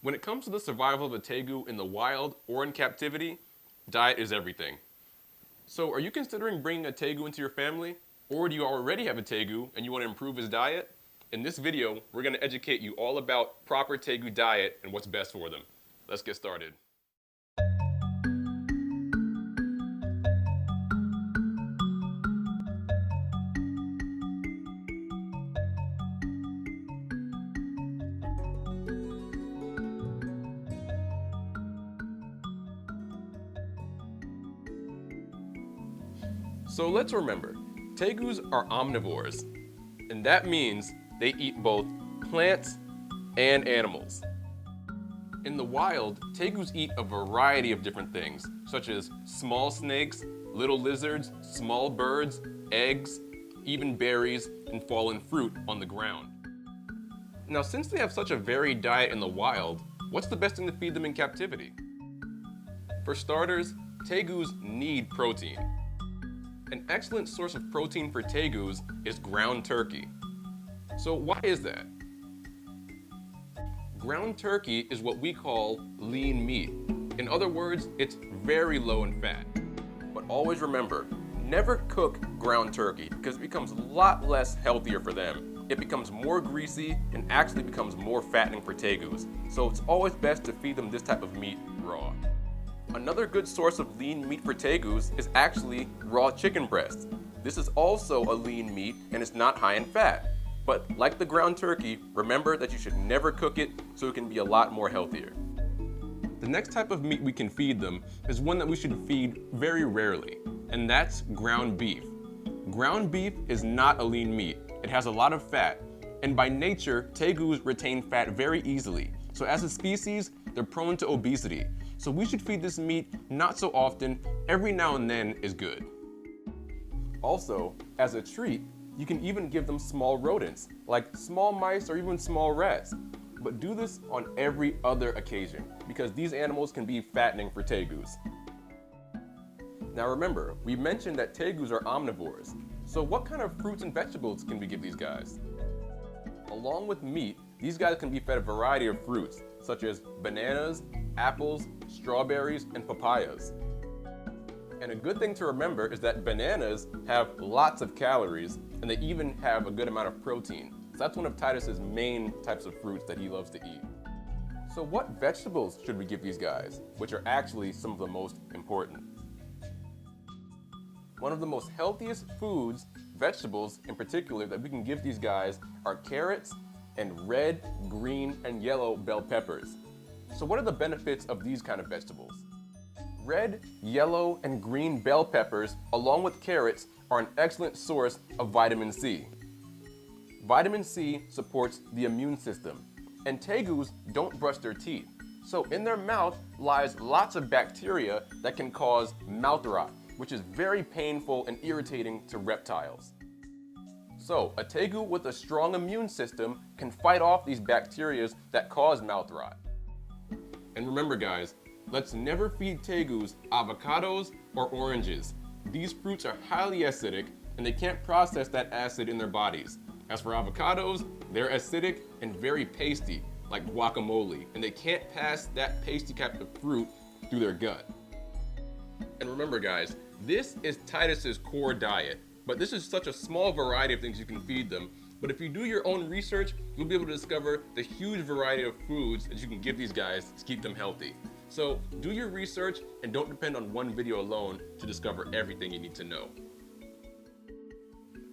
When it comes to the survival of a tegu in the wild or in captivity, diet is everything. So are you considering bringing a tegu into your family? Or do you already have a tegu and you want to improve his diet? In this video, we're going to educate you all about proper tegu diet and what's best for them. Let's get started. So let's remember, tegus are omnivores, and that means they eat both plants and animals. In the wild, tegus eat a variety of different things, such as small snakes, little lizards, small birds, eggs, even berries, and fallen fruit on the ground. Now, since they have such a varied diet in the wild, what's the best thing to feed them in captivity? For starters, tegus need protein. An excellent source of protein for tegus is ground turkey. So why is that? Ground turkey is what we call lean meat. In other words, it's very low in fat. But always remember, never cook ground turkey because it becomes a lot less healthier for them. It becomes more greasy and actually becomes more fattening for tegus. So it's always best to feed them this type of meat raw. Another good source of lean meat for tegus is actually raw chicken breast. This is also a lean meat and it's not high in fat. But like the ground turkey, remember that you should never cook it so it can be a lot more healthier. The next type of meat we can feed them is one that we should feed very rarely, and that's ground beef. Ground beef is not a lean meat. It has a lot of fat, and by nature, tegus retain fat very easily. So as a species, they're prone to obesity. So we should feed this meat not so often, every now and then is good. Also, as a treat, you can even give them small rodents, like small mice or even small rats. But do this on every other occasion, because these animals can be fattening for tegus. Now remember, we mentioned that tegus are omnivores. So what kind of fruits and vegetables can we give these guys? Along with meat, these guys can be fed a variety of fruits, such as bananas, apples, strawberries, and papayas. And a good thing to remember is that bananas have lots of calories, and they even have a good amount of protein. So that's one of Titus's main types of fruits that he loves to eat. So what vegetables should we give these guys, which are actually some of the most important? One of the most healthiest foods, vegetables in particular, that we can give these guys are carrots and red, green, and yellow bell peppers. So what are the benefits of these kind of vegetables? Red, yellow, and green bell peppers, along with carrots, are an excellent source of vitamin C. Vitamin C supports the immune system, and tegus don't brush their teeth. So in their mouth lies lots of bacteria that can cause mouth rot, which is very painful and irritating to reptiles. So a tegu with a strong immune system can fight off these bacteria that cause mouth rot. And remember guys, let's never feed tegus avocados or oranges. These fruits are highly acidic and they can't process that acid in their bodies. As for avocados, they're acidic and very pasty, like guacamole, and they can't pass that pasty type of fruit through their gut. And remember guys, this is Titus's core diet, but this is such a small variety of things you can feed them. But if you do your own research, you'll be able to discover the huge variety of foods that you can give these guys to keep them healthy. So do your research and don't depend on one video alone to discover everything you need to know.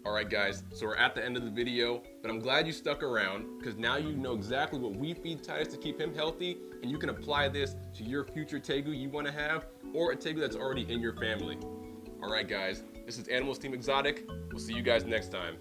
Alright guys, so we're at the end of the video, but I'm glad you stuck around because now you know exactly what we feed Titus to keep him healthy, and you can apply this to your future tegu you want to have or a tegu that's already in your family. Alright guys, this is Animals Team Exotic. We'll see you guys next time.